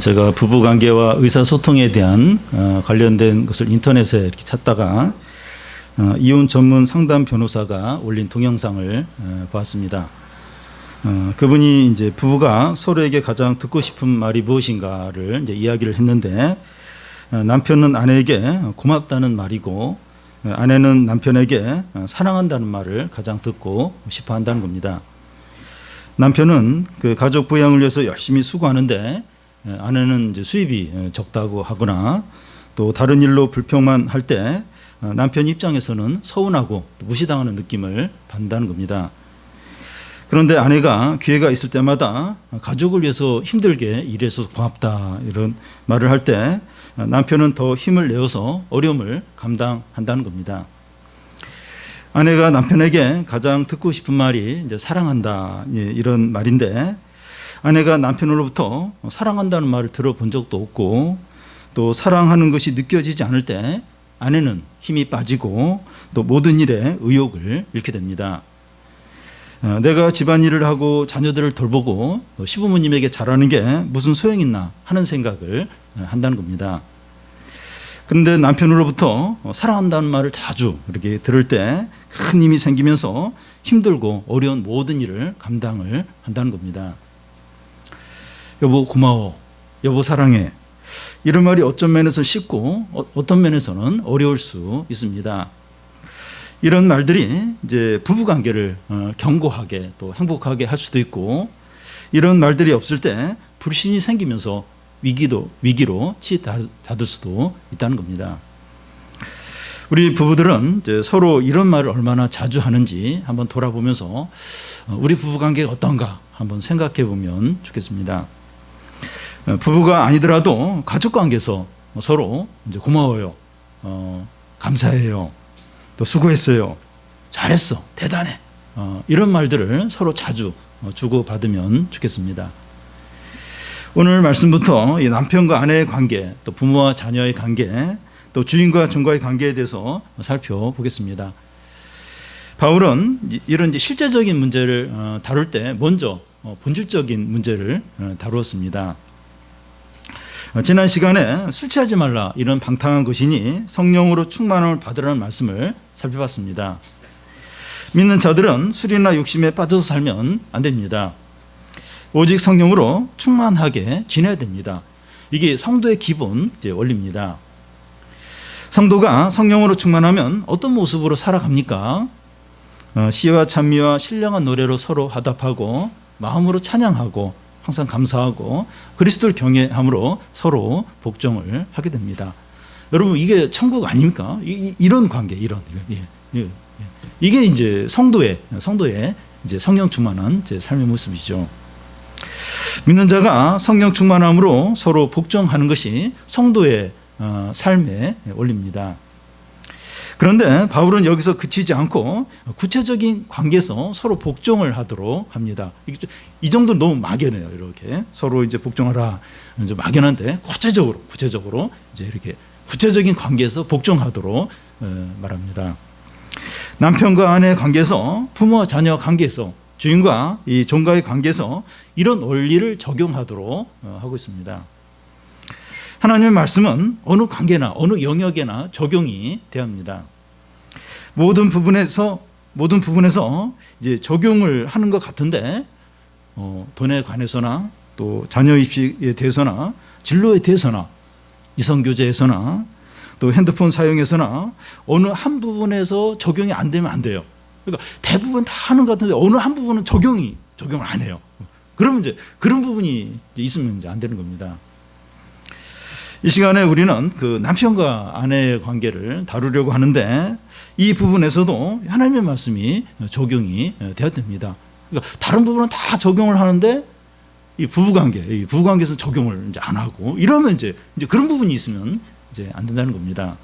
제가 부부관계와 의사소통에 대한 관련된 것을 인터넷에 이렇게 찾다가 이혼 전문 상담 변호사가 올린 동영상을 보았습니다. 그분이 이제 부부가 서로에게 가장 듣고 싶은 말이 무엇인가를 이제 이야기를 했는데, 남편은 아내에게 고맙다는 말이고 아내는 남편에게 사랑한다는 말을 가장 듣고 싶어 한다는 겁니다. 남편은 그 가족 부양을 위해서 열심히 수고하는데 아내는 이제 수입이 적다고 하거나 또 다른 일로 불평만 할 때 남편 입장에서는 서운하고 무시당하는 느낌을 받는다는 겁니다. 그런데 아내가 기회가 있을 때마다 가족을 위해서 힘들게 일해서 고맙다 이런 말을 할 때 남편은 더 힘을 내어서 어려움을 감당한다는 겁니다. 아내가 남편에게 가장 듣고 싶은 말이 이제 사랑한다 이런 말인데, 아내가 남편으로부터 사랑한다는 말을 들어본 적도 없고 또 사랑하는 것이 느껴지지 않을 때 아내는 힘이 빠지고 또 모든 일에 의욕을 잃게 됩니다. 내가 집안일을 하고 자녀들을 돌보고 또 시부모님에게 잘하는 게 무슨 소용이 있나 하는 생각을 한다는 겁니다. 그런데 남편으로부터 사랑한다는 말을 자주 이렇게 들을 때 큰 힘이 생기면서 힘들고 어려운 모든 일을 감당을 한다는 겁니다. 여보 고마워, 여보 사랑해, 이런 말이 어떤 면에서 쉽고 어떤 면에서는 어려울 수 있습니다. 이런 말들이 이제 부부관계를 견고하게 또 행복하게 할 수도 있고, 이런 말들이 없을 때 불신이 생기면서 위기로 치닫을 수도 있다는 겁니다. 우리 부부들은 이제 서로 이런 말을 얼마나 자주 하는지 한번 돌아보면서 우리 부부관계가 어떤가 한번 생각해 보면 좋겠습니다. 부부가 아니더라도 가족관계에서 서로 이제 고마워요, 감사해요, 또 수고했어요, 잘했어, 대단해, 이런 말들을 서로 자주 주고받으면 좋겠습니다. 오늘 말씀부터 이 남편과 아내의 관계, 또 부모와 자녀의 관계, 또 주인과 종과의 관계에 대해서 살펴보겠습니다. 바울은 이런 이제 실제적인 문제를 다룰 때 먼저 본질적인 문제를 다루었습니다. 지난 시간에 술 취하지 말라, 이런 방탕한 것이니 성령으로 충만함을 받으라는 말씀을 살펴봤습니다. 믿는 자들은 술이나 욕심에 빠져서 살면 안 됩니다. 오직 성령으로 충만하게 지내야 됩니다. 이게 성도의 기본 원리입니다. 성도가 성령으로 충만하면 어떤 모습으로 살아갑니까? 시와 찬미와 신령한 노래로 서로 화답하고 마음으로 찬양하고 항상 감사하고 그리스도를 경외함으로 서로 복종을 하게 됩니다. 여러분, 이게 천국 아닙니까? 이런 관계, 이게 이제 성도의 이제 성령 충만한 삶의 모습이죠. 믿는 자가 성령 충만함으로 서로 복종하는 것이 성도의 삶의 원리입니다. 그런데 바울은 여기서 그치지 않고 구체적인 관계에서 서로 복종을 하도록 합니다. 이 정도는 너무 막연해요. 이렇게 서로 이제 복종하라, 이제 막연한데 구체적으로 이제 이렇게 구체적인 관계에서 복종하도록 말합니다. 남편과 아내의 관계에서, 부모와 자녀 관계에서, 주인과 이 종과의 관계에서 이런 원리를 적용하도록 하고 있습니다. 하나님의 말씀은 어느 관계나 어느 영역에나 적용이 돼야 합니다. 모든 부분에서 이제 적용을 하는 것 같은데, 돈에 관해서나 또 자녀 입시에 대해서나 진로에 대해서나 이성교제에서나 또 핸드폰 사용에서나 어느 한 부분에서 적용이 안 되면 안 돼요. 그러니까 대부분 다 하는 것 같은데 어느 한 부분은 적용을 안 해요. 그러면 이제 그런 부분이 있으면 이제 안 되는 겁니다. 이 시간에 우리는 그 남편과 아내의 관계를 다루려고 하는데, 이 부분에서도 하나님의 말씀이 적용이 되어야 됩니다. 그러니까 다른 부분은 다 적용을 하는데 이 부부관계에서 적용을 이제 안 하고 이러면 이제 그런 부분이 있으면 이제 안 된다는 겁니다.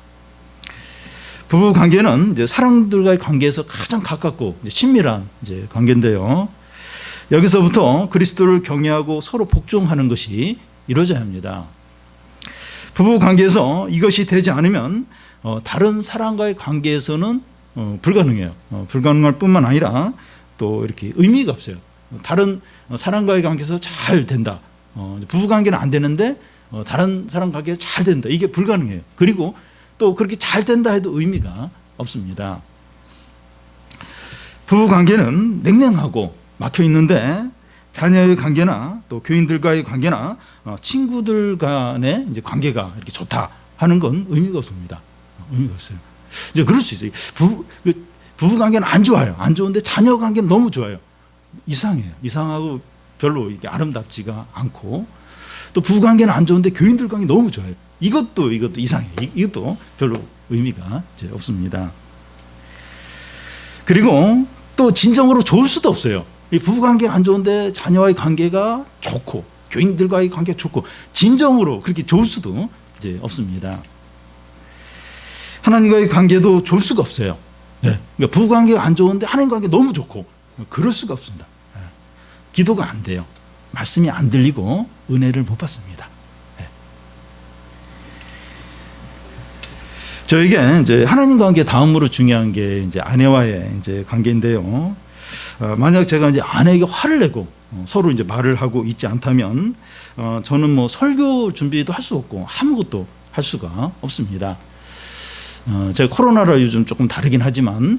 부부관계는 이제 사람들과의 관계에서 가장 가깝고 이제 친밀한 이제 관계인데요. 여기서부터 그리스도를 경외하고 서로 복종하는 것이 이루어져야 합니다. 부부 관계에서 이것이 되지 않으면 다른 사람과의 관계에서는 불가능해요. 불가능할 뿐만 아니라 또 이렇게 의미가 없어요. 다른 사람과의 관계에서 잘 된다, 부부 관계는 안 되는데 다른 사람 관계가 잘 된다. 이게 불가능해요. 그리고 또 그렇게 잘 된다 해도 의미가 없습니다. 부부 관계는 냉랭하고 막혀 있는데 자녀의 관계나 또 교인들과의 관계나 친구들 간의 이제 관계가 이렇게 좋다 하는 건 의미가 없습니다. 의미가 없어요. 이제 그럴 수 있어요. 부부 관계는 안 좋아요. 안 좋은데 자녀 관계는 너무 좋아요. 이상해요. 이상하고 별로 이렇게 아름답지가 않고, 또 부부 관계는 안 좋은데 교인들 관계 너무 좋아요. 이것도 이상해요. 이것도 별로 의미가 이제 없습니다. 그리고 또 진정으로 좋을 수도 없어요. 이 부부 관계가 안 좋은데 자녀와의 관계가 좋고 교인들과의 관계가 좋고 진정으로 그렇게 좋을 수도 이제 없습니다. 하나님과의 관계도 좋을 수가 없어요. 네. 그러니까 부부 관계가 안 좋은데 하나님 관계 너무 좋고 그럴 수가 없습니다. 네. 기도가 안 돼요. 말씀이 안 들리고 은혜를 못 받습니다. 네. 저에게 이제 하나님 관계 다음으로 중요한 게 이제 아내와의 이제 관계인데요. 만약 제가 이제 아내에게 화를 내고 서로 이제 말을 하고 있지 않다면 저는 뭐 설교 준비도 할 수 없고 아무것도 할 수가 없습니다. 제가 코로나라 요즘 조금 다르긴 하지만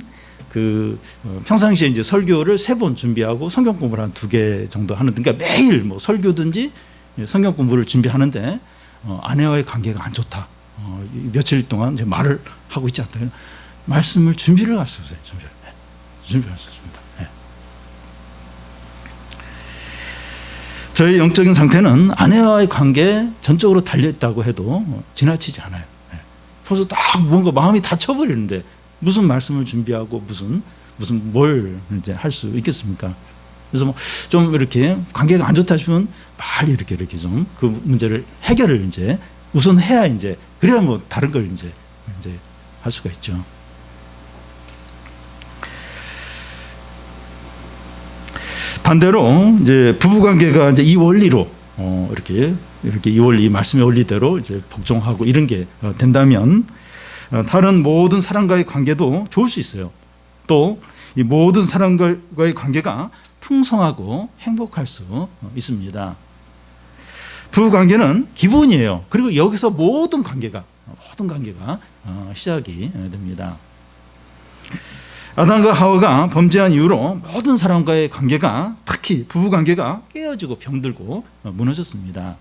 평상시에 이제 설교를 3번 준비하고 성경 공부를 한 2개 정도 하는, 그러니까 매일 뭐 설교든지 성경 공부를 준비하는데 아내와의 관계가 안 좋다. 며칠 동안 이제 말을 하고 있지 않다. 말씀을 준비를 할 수 없어요. 준비할 수 없습니다. 네. 저희 영적인 상태는 아내와의 관계에 전적으로 달려있다고 해도 지나치지 않아요. 네. 벌써 딱 뭔가 마음이 다쳐버리는데 무슨 말씀을 준비하고 무슨 뭘 이제 할 수 있겠습니까? 그래서 뭐 좀 이렇게 관계가 안 좋다 싶으면 빨리 이렇게 좀 그 문제를 해결을 이제 우선 해야 이제 그래야 뭐 다른 걸 이제 할 수가 있죠. 반대로 이제 부부 관계가 이제 이 원리로 이렇게 이 원리, 말씀의 원리대로 이제 복종하고 이런 게 된다면 다른 모든 사람과의 관계도 좋을 수 있어요. 또 이 모든 사람과의 관계가 풍성하고 행복할 수 있습니다. 부부 관계는 기본이에요. 그리고 여기서 모든 관계가 시작이 됩니다. 아담과 하와가 범죄한 이후로 모든 사람과의 관계가, 특히 부부 관계가 깨어지고 병들고 무너졌습니다.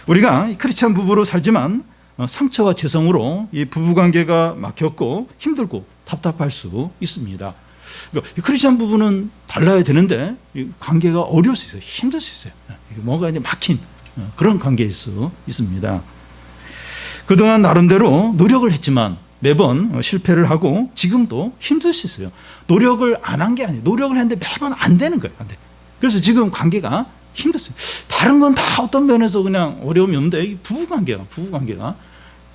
우리가 크리스찬 부부로 살지만 상처와 재성으로 이 부부 관계가 막혔고 힘들고 답답할 수 있습니다. 그러니까 크리스찬 부부는 달라야 되는데 관계가 어려울 수 있어요. 힘들 수 있어요. 뭔가 이제 막힌 그런 관계일 수 있습니다. 그동안 나름대로 노력을 했지만 매번 실패를 하고 지금도 힘들 수 있어요. 노력을 안 한 게 아니에요. 노력을 했는데 매번 안 되는 거예요. 안 돼. 그래서 지금 관계가 힘들어요. 다른 건 다 어떤 면에서 그냥 어려움이 없는데 부부 관계가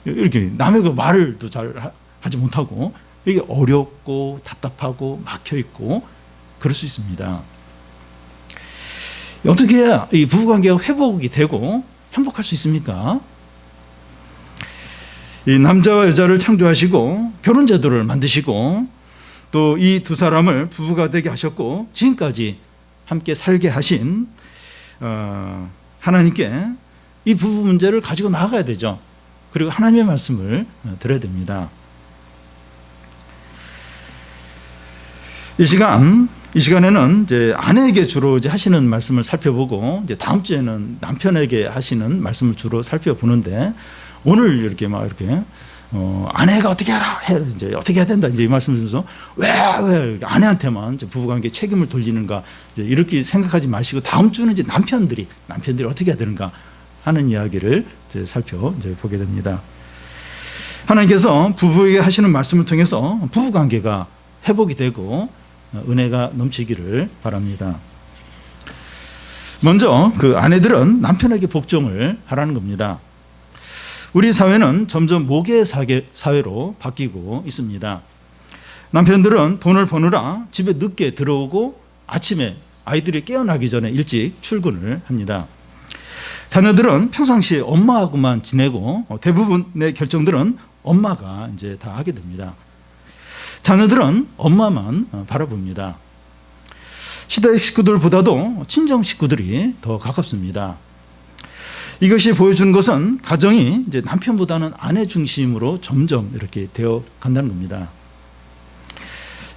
이렇게 남의 그 말을 또 잘 하지 못하고 이게 어렵고 답답하고 막혀 있고 그럴 수 있습니다. 어떻게 해야 이 부부 관계가 회복이 되고 행복할 수 있습니까? 이 남자와 여자를 창조하시고 결혼 제도를 만드시고 또 이 두 사람을 부부가 되게 하셨고 지금까지 함께 살게 하신 하나님께 이 부부 문제를 가지고 나아가야 되죠. 그리고 하나님의 말씀을 들어야 됩니다. 이 시간에는 이제 아내에게 주로 이제 하시는 말씀을 살펴보고 이제 다음 주에는 남편에게 하시는 말씀을 주로 살펴보는데 오늘 이렇게 아내가 어떻게 하라 이제 어떻게 해야 된다 이제 이 말씀을 드려서 왜 아내한테만 이제 부부관계 책임을 돌리는가 이제 이렇게 생각하지 마시고 다음 주는 이제 남편들이 어떻게 해야 되는가 하는 이야기를 이제 보게 됩니다. 하나님께서 부부에게 하시는 말씀을 통해서 부부관계가 회복이 되고 은혜가 넘치기를 바랍니다. 먼저 그 아내들은 남편에게 복종을 하라는 겁니다. 우리 사회는 점점 모계 사회로 바뀌고 있습니다. 남편들은 돈을 버느라 집에 늦게 들어오고 아침에 아이들이 깨어나기 전에 일찍 출근을 합니다. 자녀들은 평상시에 엄마하고만 지내고 대부분의 결정들은 엄마가 이제 다 하게 됩니다. 자녀들은 엄마만 바라봅니다. 시댁 식구들보다도 친정 식구들이 더 가깝습니다. 이것이 보여주는 것은 가정이 이제 남편보다는 아내 중심으로 점점 이렇게 되어 간다는 겁니다.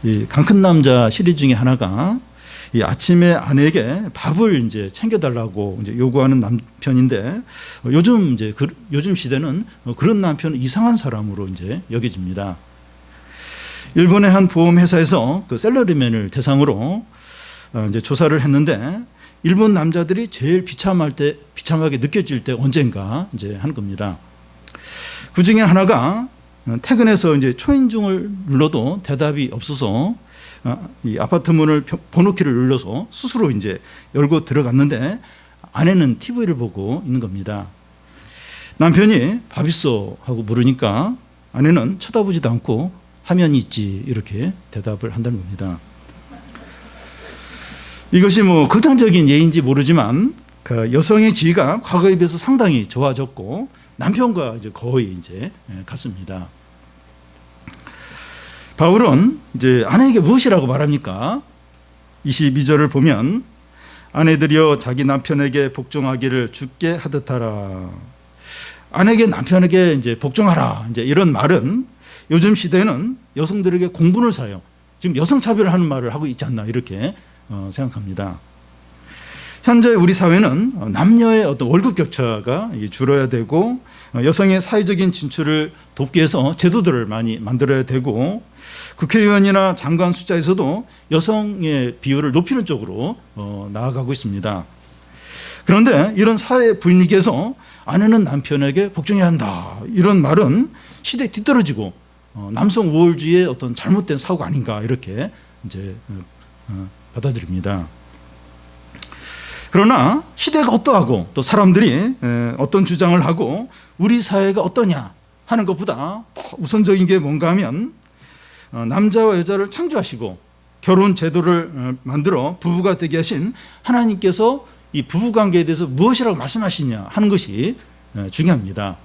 이 강큰 남자 시리즈 중에 하나가 이 아침에 아내에게 밥을 이제 챙겨달라고 이제 요구하는 남편인데 요즘 시대는 그런 남편은 이상한 사람으로 이제 여겨집니다. 일본의 한 보험 회사에서 그 셀러리맨을 대상으로 이제 조사를 했는데 일본 남자들이 제일 비참하게 느껴질 때 언젠가 이제 하는 겁니다. 그 중에 하나가 퇴근해서 이제 초인종을 눌러도 대답이 없어서 이 아파트 문을 번호키를 눌러서 스스로 이제 열고 들어갔는데 아내는 TV를 보고 있는 겁니다. 남편이 밥 있어 하고 물으니까 아내는 쳐다보지도 않고 화면이 있지 이렇게 대답을 한다는 겁니다. 이것이 뭐 극단적인 예인지 모르지만 그 여성의 지위가 과거에 비해서 상당히 좋아졌고 남편과 이제 거의 이제 같습니다. 바울은 이제 아내에게 무엇이라고 말합니까? 22절을 보면 아내들이여 자기 남편에게 복종하기를 주께 하듯하라. 아내에게 남편에게 이제 복종하라. 이제 이런 말은 요즘 시대에는 여성들에게 공분을 사요. 지금 여성 차별을 하는 말을 하고 있지 않나 이렇게 생각합니다. 현재 우리 사회는 남녀의 어떤 월급 격차가 줄어야 되고 여성의 사회적인 진출을 돕기 위해서 제도들을 많이 만들어야 되고 국회의원이나 장관 숫자에서도 여성의 비율을 높이는 쪽으로 나아가고 있습니다. 그런데 이런 사회 분위기에서 아내는 남편에게 복종해야 한다 이런 말은 시대에 뒤떨어지고 남성 우월주의의 어떤 잘못된 사고가 아닌가 이렇게 이제 받아들입니다. 그러나 시대가 어떠하고 또 사람들이 어떤 주장을 하고 우리 사회가 어떠냐 하는 것보다 우선적인 게 뭔가 하면 남자와 여자를 창조하시고 결혼 제도를 만들어 부부가 되게 하신 하나님께서 이 부부관계에 대해서 무엇이라고 말씀하시냐 하는 것이 중요합니다.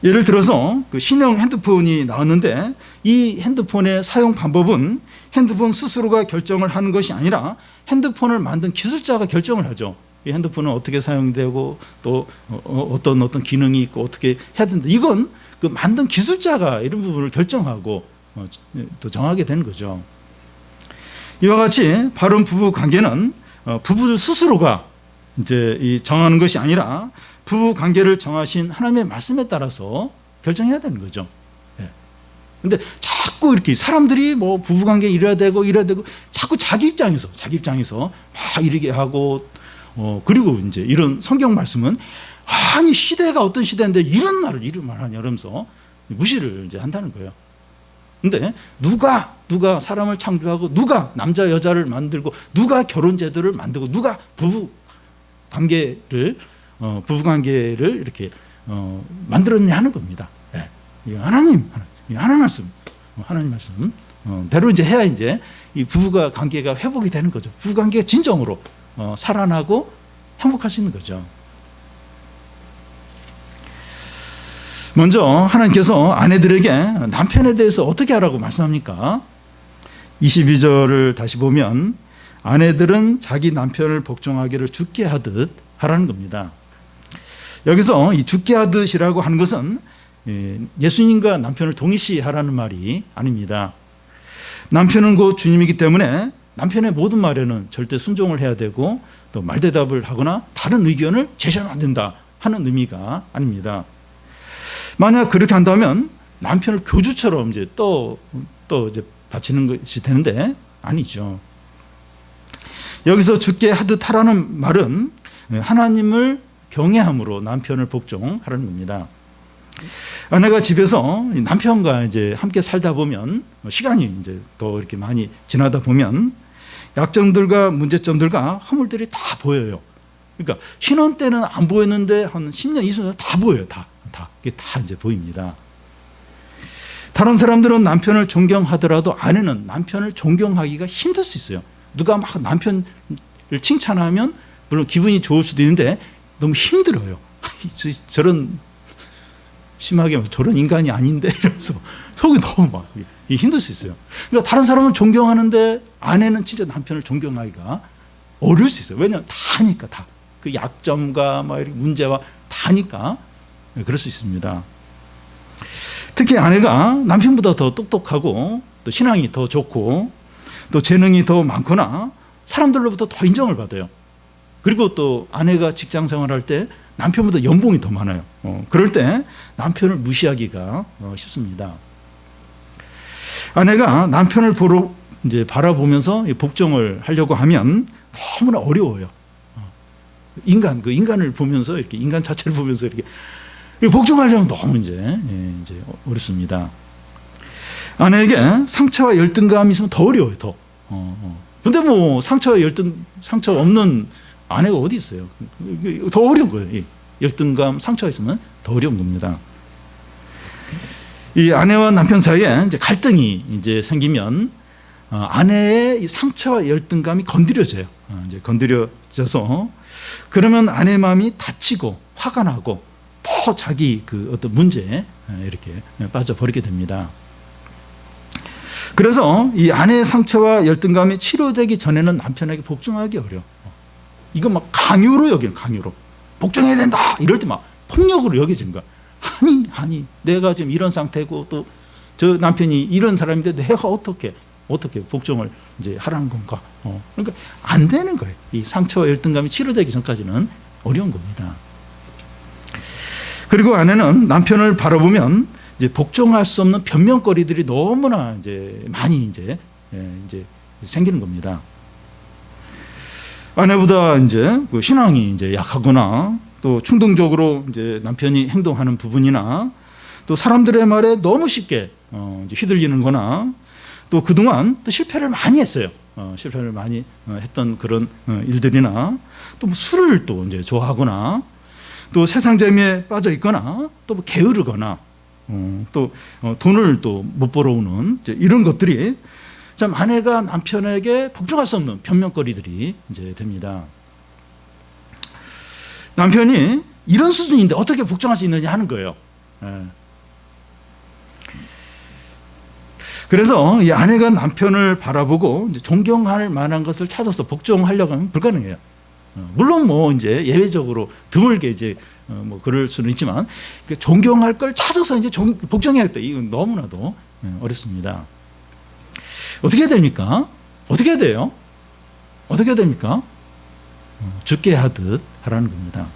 예를 들어서 그 신형 핸드폰이 나왔는데 이 핸드폰의 사용 방법은 핸드폰 스스로가 결정을 하는 것이 아니라 핸드폰을 만든 기술자가 결정을 하죠. 이 핸드폰은 어떻게 사용되고 또 어떤 기능이 있고 어떻게 해야 된다. 이건 그 만든 기술자가 이런 부분을 결정하고 또 정하게 되는 거죠. 이와 같이 바른 부부 관계는 부부들 스스로가 이제 이 정하는 것이 아니라 부부 관계를 정하신 하나님의 말씀에 따라서 결정해야 되는 거죠. 그런데 자꾸 이렇게 사람들이 뭐 부부 관계 이래야 되고 자꾸 자기 입장에서 막 이렇게 하고 그리고 이제 이런 성경 말씀은 아니 시대가 어떤 시대인데 이런 말을 하냐 이러면서 무시를 이제 한다는 거예요. 근데 누가 사람을 창조하고 누가 남자 여자를 만들고 누가 결혼 제도를 만들고 누가 부부 관계를 이렇게 만들었냐 하는 겁니다. 이거 하나님 말씀 대로 이제 해야 이제 이 부부가 관계가 회복이 되는 거죠. 부부 관계가 진정으로 살아나고 행복할 수 있는 거죠. 먼저 하나님께서 아내들에게 남편에 대해서 어떻게 하라고 말씀합니까? 22절을 다시 보면 아내들은 자기 남편을 복종하기를 주께 하듯 하라는 겁니다. 여기서 이 주께 하듯이라고 하는 것은 예수님과 남편을 동일시하라는 말이 아닙니다. 남편은 곧 주님이기 때문에 남편의 모든 말에는 절대 순종을 해야 되고 또 말대답을 하거나 다른 의견을 제시하면 안 된다 하는 의미가 아닙니다. 만약 그렇게 한다면 남편을 교주처럼 이제 또 이제 바치는 것이 되는데 아니죠. 여기서 주께 하듯 하라는 말은 하나님을 경외함으로 남편을 복종하라는 겁니다. 아내가 집에서 남편과 이제 함께 살다 보면 시간이 이제 더 이렇게 많이 지나다 보면 약점들과 문제점들과 허물들이 다 보여요. 그러니까 신혼 때는 안 보였는데 한 10년, 20년 다 보여요. 이게 다 이제 보입니다. 다른 사람들은 남편을 존경하더라도 아내는 남편을 존경하기가 힘들 수 있어요. 누가 막 남편을 칭찬하면 물론 기분이 좋을 수도 있는데 너무 힘들어요. 저런 심하게 저런 인간이 아닌데 이러면서 속이 너무 막 힘들 수 있어요. 그러니까 다른 사람은 존경하는데 아내는 진짜 남편을 존경하기가 어려울 수 있어요. 왜냐하면 다 아니까 다. 그 약점과 막 이렇게 문제와 다 아니까 그럴 수 있습니다. 특히 아내가 남편보다 더 똑똑하고 또 신앙이 더 좋고 또 재능이 더 많거나 사람들로부터 더 인정을 받아요. 그리고 또 아내가 직장 생활할 때 남편보다 연봉이 더 많아요. 그럴 때 남편을 무시하기가 쉽습니다. 아내가 남편을 이제 바라보면서 복종을 하려고 하면 너무나 어려워요. 그 인간을 보면서 이렇게 인간 자체를 보면서 이렇게 복종하려면 너무 이제 어렵습니다. 아내에게 상처와 열등감이 있으면 더 어려워요. 더. 근데 뭐 상처 없는 아내가 어디 있어요? 더 어려운 거예요. 열등감, 상처가 있으면 더 어려운 겁니다. 이 아내와 남편 사이에 이제 갈등이 이제 생기면 아내의 이 상처와 열등감이 건드려져요. 이제 건드려져서 그러면 아내 마음이 다치고 화가 나고 더 자기 그 어떤 문제에 이렇게 빠져버리게 됩니다. 그래서 이 아내의 상처와 열등감이 치료되기 전에는 남편에게 복종하기 어려워. 이거 막 강요로 여기는 강요로 복종해야 된다 이럴 때 막 폭력으로 여겨지는 거야. 아니 내가 지금 이런 상태고 또 저 남편이 이런 사람인데 내가 어떻게 복종을 이제 하라는 건가? 그러니까 안 되는 거예요. 이 상처와 열등감이 치료되기 전까지는 어려운 겁니다. 그리고 아내는 남편을 바라보면 이제 복종할 수 없는 변명거리들이 너무나 이제 많이 이제 생기는 겁니다. 아내보다 이제 그 신앙이 이제 약하거나 또 충동적으로 이제 남편이 행동하는 부분이나 또 사람들의 말에 너무 쉽게 이제 휘둘리는 거나 또 그동안 또 실패를 많이 했어요. 실패를 많이 했던 그런 일들이나 또 뭐 술을 또 이제 좋아하거나 또 세상 재미에 빠져 있거나 또 뭐 게으르거나 또 돈을 또 못 벌어오는 이런 것들이 참 아내가 남편에게 복종할 수 없는 변명거리들이 이제 됩니다. 남편이 이런 수준인데 어떻게 복종할 수 있느냐 하는 거예요. 그래서 이 아내가 남편을 바라보고 이제 존경할 만한 것을 찾아서 복종하려고 하면 불가능해요. 물론 뭐 이제 예외적으로 드물게 이제 뭐 그럴 수는 있지만 존경할 걸 찾아서 이제 복종해야겠다. 이건 너무나도 어렵습니다. 어떻게 해야 됩니까? 어떻게 해야 돼요? 어떻게 해야 됩니까? 죽게 하듯 하라는 겁니다.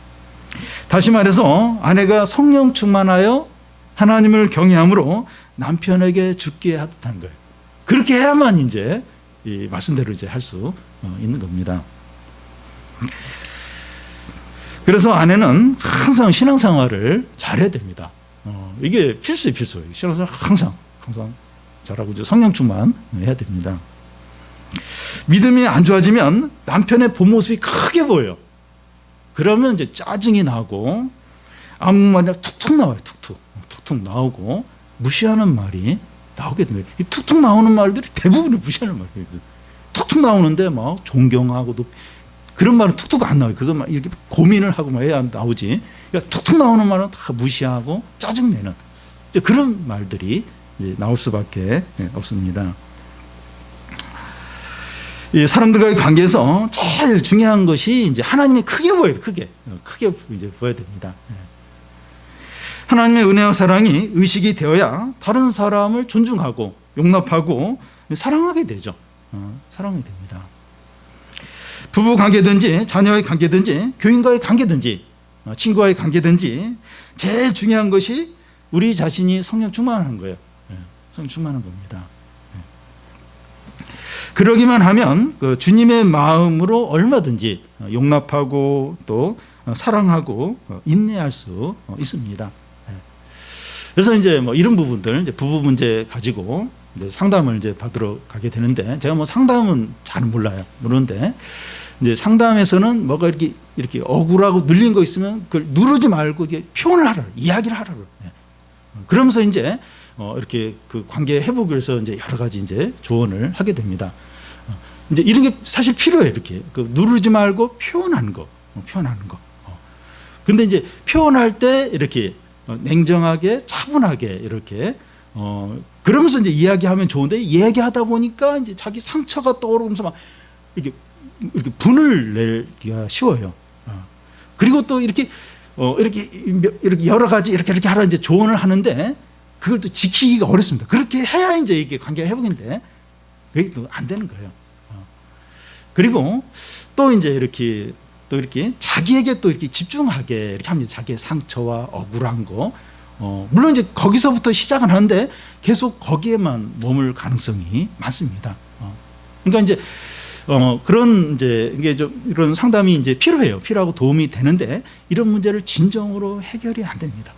다시 말해서 아내가 성령 충만하여 하나님을 경외함으로 남편에게 죽게 하듯 하는 거예요. 그렇게 해야만 이제 이 말씀대로 이제 할 수 있는 겁니다. 그래서 아내는 항상 신앙생활을 잘해야 됩니다. 이게 필수예요, 필수. 신앙생활 항상 잘하고 이제 성령 충만 해야 됩니다. 믿음이 안 좋아지면 남편의 본 모습이 크게 보여요. 그러면 이제 짜증이 나고 아무 말이나 툭툭 나와요. 툭툭 나오고 무시하는 말이 나오게 됩니다. 이 툭툭 나오는 말들이 대부분을 무시하는 말이에요. 툭툭 나오는데 막 존경하고 그런 말은 툭툭 안 나와요. 그거 막 이렇게 고민을 하고 막 해야 나오지. 그러니까 툭툭 나오는 말은 다 무시하고 짜증내는 이제 그런 말들이 이제 나올 수밖에 없습니다. 이 사람들과의 관계에서 제일 중요한 것이 이제 하나님이 크게 보여요. 크게 이제 보여야 됩니다. 하나님의 은혜와 사랑이 의식이 되어야 다른 사람을 존중하고 용납하고 사랑하게 되죠. 사랑하게 됩니다. 부부 관계든지 자녀의 관계든지 교인과의 관계든지 친구와의 관계든지 제일 중요한 것이 우리 자신이 성령 충만한 거예요. 성령 충만한 겁니다. 그러기만 하면 그 주님의 마음으로 얼마든지 용납하고 또 사랑하고 인내할 수 있습니다. 그래서 이제 뭐 이런 부분들 이제 부부 문제 가지고 이제 상담을 이제 받으러 가게 되는데 제가 뭐 상담은 잘 몰라요. 모르는데 이제 상담에서는 뭐가 이렇게 억울하고 눌린 거 있으면 그걸 누르지 말고 이게 표현을 하라, 이야기를 하라고. 그러면서 이제 이렇게 그 관계 회복을 위해서 이제 여러 가지 이제 조언을 하게 됩니다. 이제 이런 게 사실 필요해요. 이렇게 그 누르지 말고 표현하는 거. 근데 이제 표현할 때 이렇게 냉정하게 차분하게 이렇게 그러면서 이제 이야기하면 좋은데, 이야기하다 보니까 이제 자기 상처가 떠오르면서 막 이렇게 분을 내기가 쉬워요. 그리고 또 이렇게 여러 가지 이렇게 하라 이제 조언을 하는데, 그걸 또 지키기가 어렵습니다. 그렇게 해야 이제 이게 관계가 회복인데 그게 또 안 되는 거예요. 그리고 또 이제 이렇게 자기에게 또 이렇게 집중하게 이렇게 합니다. 자기의 상처와 억울한 거. 물론 이제 거기서부터 시작은 하는데 계속 거기에만 머물 가능성이 많습니다. 그러니까 이제 그런 이제 이게 좀 이런 상담이 이제 필요하고 도움이 되는데, 이런 문제를 진정으로 해결이 안 됩니다.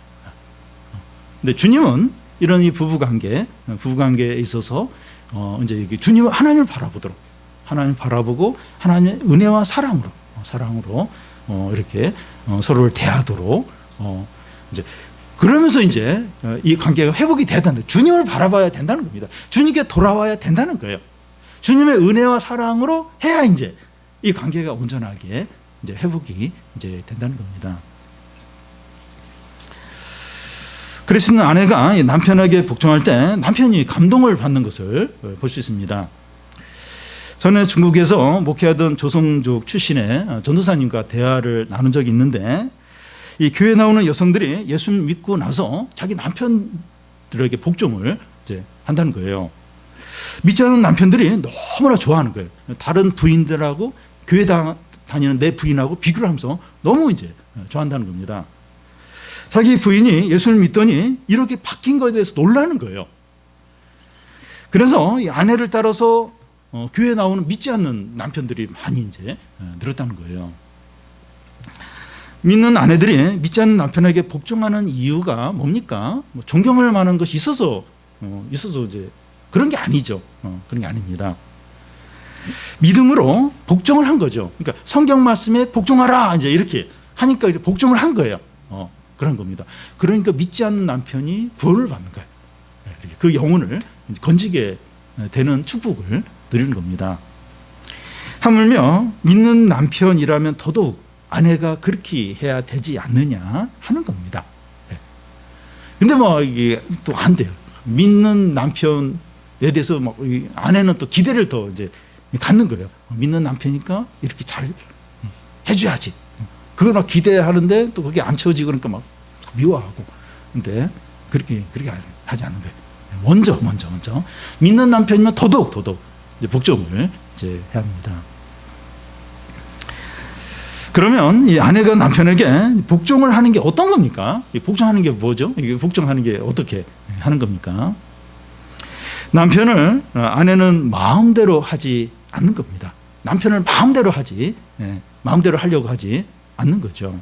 근데 주님은 이런 이 부부관계에 있어서 이제 주님 하나님을 바라보고 하나님의 은혜와 사랑으로 이렇게 서로를 대하도록 이제 그러면서 이제 이 관계가 회복이 돼야 된다. 주님을 바라봐야 된다는 겁니다. 주님께 돌아와야 된다는 거예요. 주님의 은혜와 사랑으로 해야 이제 이 관계가 온전하게 이제 회복이 이제 된다는 겁니다. 그리스도는 아내가 남편에게 복종할 때 남편이 감동을 받는 것을 볼 수 있습니다. 전에 중국에서 목회하던 조선족 출신의 전도사님과 대화를 나눈 적이 있는데, 이 교회에 나오는 여성들이 예수 믿고 나서 자기 남편들에게 복종을 이제 한다는 거예요. 믿지 않는 남편들이 너무나 좋아하는 거예요. 다른 부인들하고 교회 다니는 내 부인하고 비교를 하면서 너무 이제 좋아한다는 겁니다. 자기 부인이 예수를 믿더니 이렇게 바뀐 것에 대해서 놀라는 거예요. 그래서 이 아내를 따라서 교회에 나오는 믿지 않는 남편들이 많이 이제 늘었다는 거예요. 믿는 아내들이 믿지 않는 남편에게 복종하는 이유가 뭡니까? 존경할 만한 것이 있어서 이제 그런 게 아니죠. 그런 게 아닙니다. 믿음으로 복종을 한 거죠. 그러니까 성경 말씀에 복종하라 이제 이렇게 하니까 복종을 한 거예요. 그런 겁니다. 그러니까 믿지 않는 남편이 구원을 받는 거예요. 그 영혼을 건지게 되는 축복을 누리는 겁니다. 하물며 믿는 남편이라면 더더욱 아내가 그렇게 해야 되지 않느냐 하는 겁니다. 근데 뭐 이게 또 안 돼요. 믿는 남편에 대해서 막 아내는 또 기대를 더 이제 갖는 거예요. 믿는 남편이니까 이렇게 잘 해줘야지. 그걸 막 기대하는데 또 그게 안 채워지고 그러니까 막 미워하고. 근데 그렇게 하지 않는 거예요. 먼저 믿는 남편이면 더더욱 이제 복종을 이제 해야 합니다. 그러면 이 아내가 남편에게 복종을 하는 게 어떤 겁니까? 복종하는 게 뭐죠? 이게 복종하는 게 어떻게 하는 겁니까? 남편을 아내는 마음대로 하지 않는 겁니다. 남편을 마음대로 하려고 하지 않는 거죠.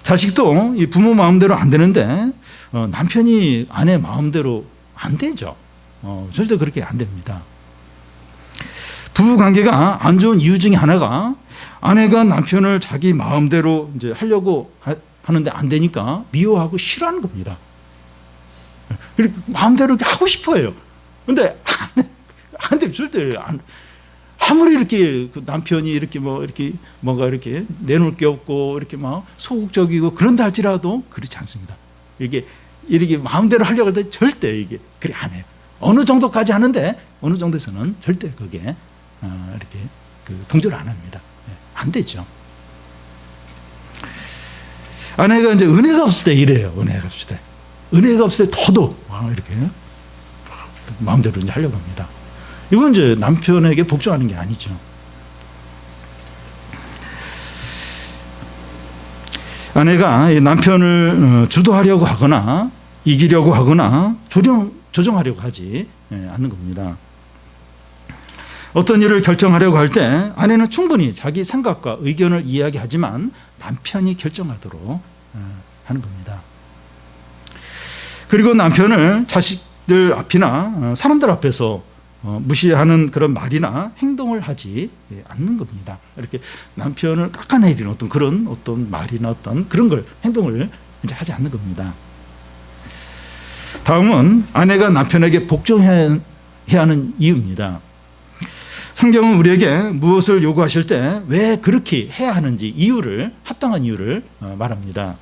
자식도 이 부모 마음대로 안 되는데 남편이 아내 마음대로 안 되죠. 절대 그렇게 안 됩니다. 부부 관계가 안 좋은 이유 중에 하나가 아내가 남편을 자기 마음대로 이제 하려고 하는데 안 되니까 미워하고 싫어하는 겁니다. 마음대로 이렇게 하고 싶어요. 근데 안 돼, 절대 안. 아무리 이렇게 그 남편이 이렇게 뭔가 이렇게 내놓을 게 없고 이렇게 막 소극적이고 그런다 할지라도 그렇지 않습니다. 이렇게 마음대로 하려고 할 때 절대 이게 그래 안 해요. 어느 정도까지 하는데 어느 정도에서는 절대 그게 이렇게 동조를 안 합니다. 안 되죠. 아내가 이제 은혜가 없을 때 이래요. 은혜가 없을 때 더더욱 이렇게 마음대로 이제 하려고 합니다. 이건 이제 남편에게 복종하는 게 아니죠. 아내가 남편을 주도하려고 하거나 이기려고 하거나 조정하려고 하지 않는 겁니다. 어떤 일을 결정하려고 할 때 아내는 충분히 자기 생각과 의견을 이야기하지만 남편이 결정하도록 하는 겁니다. 그리고 남편을 자식들 앞이나 사람들 앞에서 무시하는 그런 말이나 행동을 하지 않는 겁니다. 이렇게 남편을 깎아내리는 어떤 말이나 그런 행동을 이제 하지 않는 겁니다. 다음은 아내가 남편에게 복종해야 하는 이유입니다. 성경은 우리에게 무엇을 요구하실 때 왜 그렇게 해야 하는지 합당한 이유를 말합니다.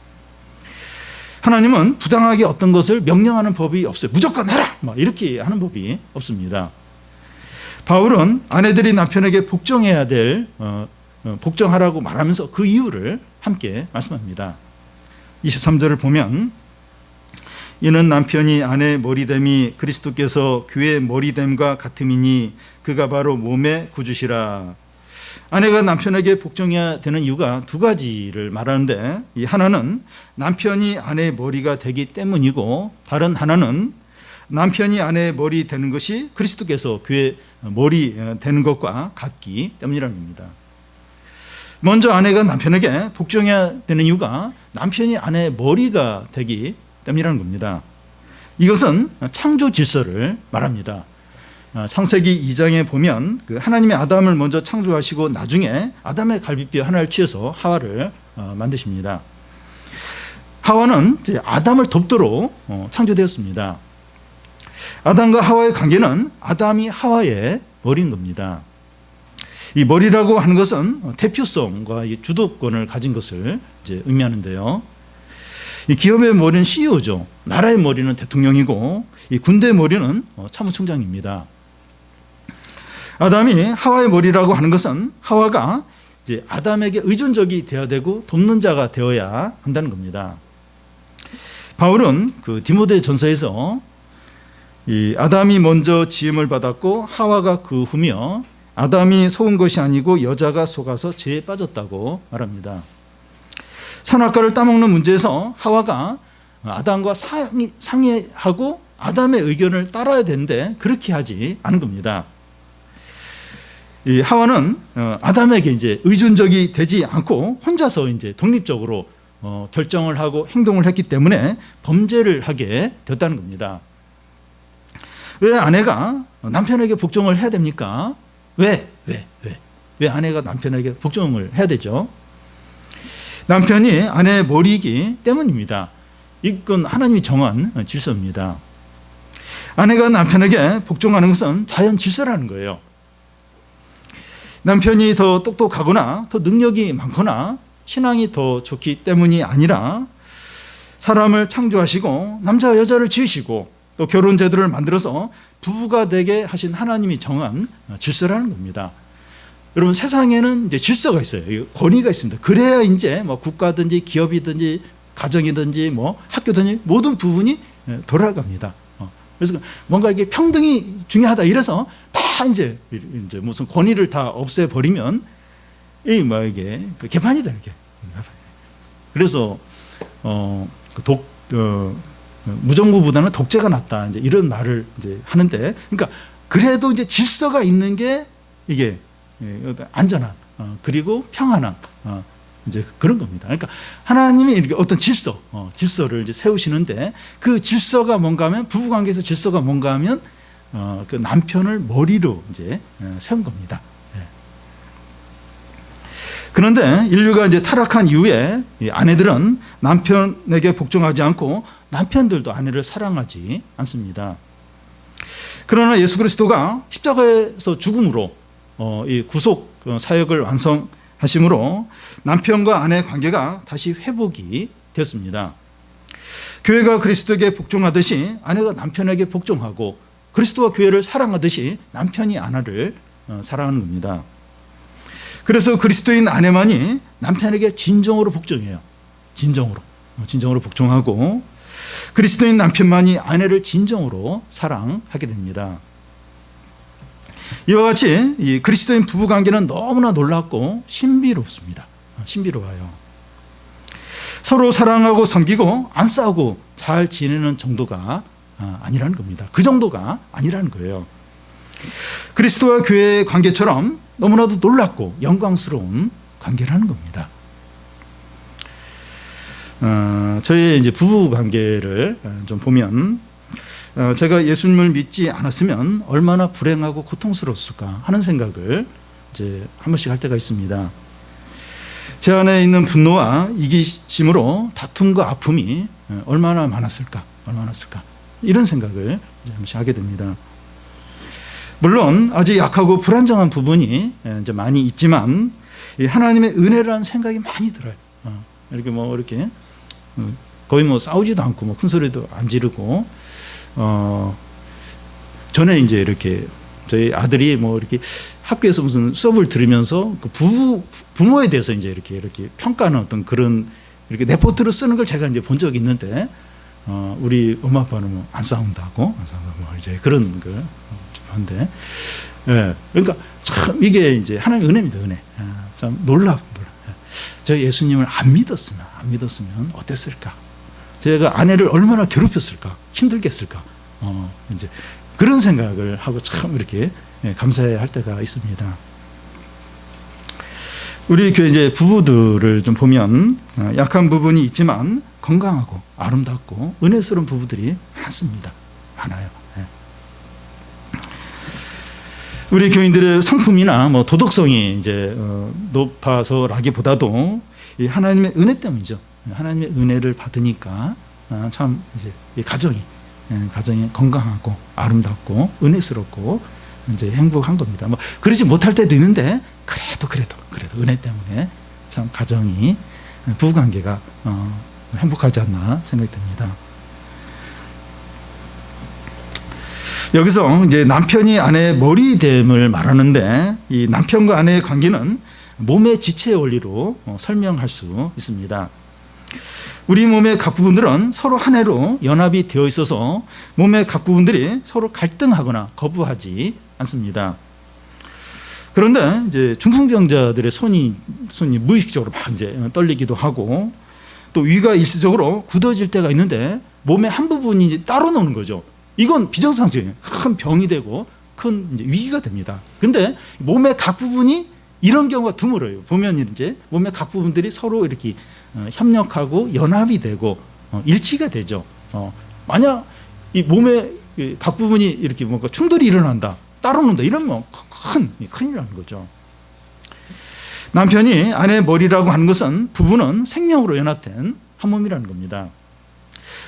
하나님은 부당하게 어떤 것을 명령하는 법이 없어요. 무조건 해라! 이렇게 하는 법이 없습니다. 바울은 아내들이 남편에게 복종해야 될, 복종하라고 말하면서 그 이유를 함께 말씀합니다. 23절을 보면, 이는 남편이 아내의 머리됨이 그리스도께서 교회의 머리됨과 같음이니 그가 바로 몸의 구주시라. 아내가 남편에게 복종해야 되는 이유가 두 가지를 말하는데, 이 하나는 남편이 아내의 머리가 되기 때문이고, 다른 하나는 남편이 아내의 머리 되는 것이 그리스도께서 교회의 머리 되는 것과 같기 때문이라는 겁니다. 먼저 아내가 남편에게 복종해야 되는 이유가 남편이 아내의 머리가 되기 때문이라는 겁니다. 이것은 창조 질서를 말합니다. 창세기 2장에 보면 하나님이 아담을 먼저 창조하시고 나중에 아담의 갈비뼈 하나를 취해서 하와를 만드십니다. 하와는 이제 아담을 돕도록 창조되었습니다. 아담과 하와의 관계는 아담이 하와의 머리인 겁니다. 이 머리라고 하는 것은 대표성과 주도권을 가진 것을 이제 의미하는데요. 이 기업의 머리는 CEO죠. 나라의 머리는 대통령이고, 이 군대의 머리는 참모총장입니다. 아담이 하와의 머리라고 하는 것은 하와가 이제 아담에게 의존적이 되어야 되고 돕는 자가 되어야 한다는 겁니다. 바울은 디모데 전서에서 이 아담이 먼저 지음을 받았고 하와가 그 후며 아담이 속은 것이 아니고 여자가 속아서 죄에 빠졌다고 말합니다. 선악과를 따먹는 문제에서 하와가 아담과 상의하고 아담의 의견을 따라야 되는데 그렇게 하지 않은 겁니다. 이 하와는 아담에게 이제 의존적이 되지 않고 혼자서 이제 독립적으로 결정을 하고 행동을 했기 때문에 범죄를 하게 됐다는 겁니다. 왜 아내가 남편에게 복종을 해야 됩니까? 왜 아내가 남편에게 복종을 해야 되죠? 남편이 아내의 머리이기 때문입니다. 이건 하나님이 정한 질서입니다. 아내가 남편에게 복종하는 것은 자연 질서라는 거예요. 남편이 더 똑똑하거나 더 능력이 많거나 신앙이 더 좋기 때문이 아니라 사람을 창조하시고 남자와 여자를 지으시고 또 결혼 제도를 만들어서 부부가 되게 하신 하나님이 정한 질서라는 겁니다. 여러분, 세상에는 이제 질서가 있어요. 권위가 있습니다. 그래야 이제 국가든지 기업이든지 가정이든지 학교든지 모든 부분이 돌아갑니다. 그래서 뭔가 이게 평등이 중요하다 이래서 다 이제 무슨 권위를 다 없애버리면 이게 개판이다 이렇게. 그래서 무정부보다는 독재가 낫다 이제 이런 말을 이제 하는데, 그러니까 그래도 이제 질서가 있는 게 이게 안전한 그리고 평안한 이제 그런 겁니다. 그러니까 하나님이 이렇게 어떤 질서를 이제 세우시는데 그 질서가 뭔가 하면 부부 관계에서 질서가 뭔가 하면 그 남편을 머리로 이제 세운 겁니다. 그런데 인류가 이제 타락한 이후에 아내들은 남편에게 복종하지 않고 남편들도 아내를 사랑하지 않습니다. 그러나 예수 그리스도가 십자가에서 죽음으로 이 구속 사역을 완성하심으로 남편과 아내의 관계가 다시 회복이 되었습니다. 교회가 그리스도에게 복종하듯이 아내가 남편에게 복종하고 그리스도와 교회를 사랑하듯이 남편이 아내를 사랑하는 겁니다. 그래서 그리스도인 아내만이 남편에게 진정으로 복종해요. 진정으로 복종하고 그리스도인 남편만이 아내를 진정으로 사랑하게 됩니다. 이와 같이 이 그리스도인 부부관계는 너무나 놀랍고 신비롭습니다. 신비로워요. 서로 사랑하고 섬기고 안 싸우고 잘 지내는 정도가 아니라는 겁니다. 그 정도가 아니라는 거예요. 그리스도와 교회의 관계처럼 너무나도 놀랍고 영광스러운 관계라는 겁니다. 저희 이제 부부 관계를 좀 보면 제가 예수님을 믿지 않았으면 얼마나 불행하고 고통스러웠을까 하는 생각을 이제 한 번씩 할 때가 있습니다. 제 안에 있는 분노와 이기심으로 다툼과 아픔이 얼마나 많았을까 이런 생각을 이제 한 번씩 하게 됩니다. 물론 아직 약하고 불안정한 부분이 이제 많이 있지만 하나님의 은혜라는 생각이 많이 들어요. 이렇게 거의 뭐 싸우지도 않고 뭐 큰 소리도 안 지르고 전에 이제 이렇게 저희 아들이 뭐 이렇게 학교에서 무슨 수업을 들으면서 그 부모에 대해서 이제 이렇게 평가하는 어떤 그런 이렇게 레포트를 쓰는 걸 제가 이제 본 적이 있는데 우리 엄마 아빠는 뭐 안 싸운다고 뭐 이제 그런 거 한데 예. 그러니까 참 이게 이제 하나님의 은혜입니다. 은혜. 참 놀랍. 저 예수님을 안 믿었으면 어땠을까? 제가 아내를 얼마나 괴롭혔을까? 힘들게 했을까? 이제 그런 생각을 하고 참 이렇게 감사해야 할 때가 있습니다. 우리 교회 이제 부부들을 좀 보면 약한 부분이 있지만 건강하고 아름답고 은혜스러운 부부들이 많습니다. 많아요. 우리 교인들의 성품이나 뭐 도덕성이 이제 높아서라기보다도 이 하나님의 은혜 때문이죠. 하나님의 은혜를 받으니까 참 이제 이 가정이 건강하고 아름답고 은혜스럽고 이제 행복한 겁니다. 뭐 그러지 못할 때도 있는데 그래도 은혜 때문에 참 가정이 부부관계가 행복하지 않나 생각됩니다. 여기서 이제 남편이 아내의 머리됨을 말하는데 이 남편과 아내의 관계는 몸의 지체 원리로 설명할 수 있습니다. 우리 몸의 각 부분들은 서로 한 해로 연합이 되어 있어서 몸의 각 부분들이 서로 갈등하거나 거부하지 않습니다. 그런데 이제 중풍병자들의 손이 무의식적으로 막 이제 떨리기도 하고 또 위가 일시적으로 굳어질 때가 있는데 몸의 한 부분이 이제 따로 노는 거죠. 이건 비정상적이에요. 큰 병이 되고 큰 이제 위기가 됩니다. 근데 몸의 각 부분이 이런 경우가 드물어요. 보면 이제 몸의 각 부분들이 서로 이렇게 협력하고 연합이 되고 일치가 되죠. 만약 이 몸의 각 부분이 이렇게 뭔가 충돌이 일어난다, 따로 논다 이러면 큰일 나는 거죠. 남편이 아내의 머리라고 하는 것은 부부는 생명으로 연합된 한 몸이라는 겁니다.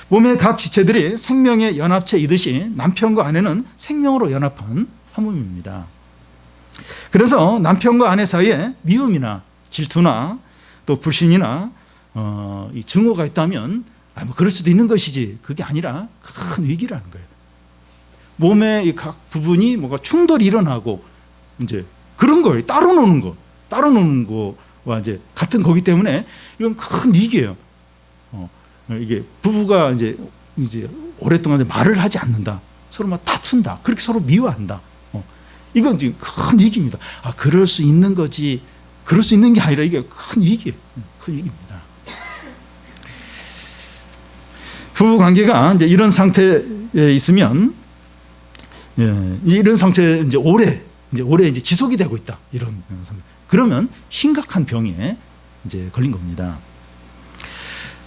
몸의 각 지체들이 생명의 연합체이듯이 남편과 아내는 생명으로 연합한 한 몸입니다. 그래서 남편과 아내 사이에 미움이나 질투나 또 불신이나 이 증오가 있다면 뭐 그럴 수도 있는 것이지 그게 아니라 큰 위기라는 거예요. 몸의 각 부분이 뭔가 충돌이 일어나고 이제 그런 걸 따로 노는 거와 이제 같은 거기 때문에 이건 큰 위기예요. 이게 부부가 이제 오랫동안 말을 하지 않는다, 서로 막 다툰다, 그렇게 서로 미워한다. 이건 지금 큰 위기입니다. 그럴 수 있는 거지, 그럴 수 있는 게 아니라 이게 큰 위기예요. 큰 위기입니다. 부부 관계가 이제 이런 상태에 있으면, 이런 상태에 이제 오래 이제 지속이 되고 있다. 이런 상태. 그러면 심각한 병에 이제 걸린 겁니다.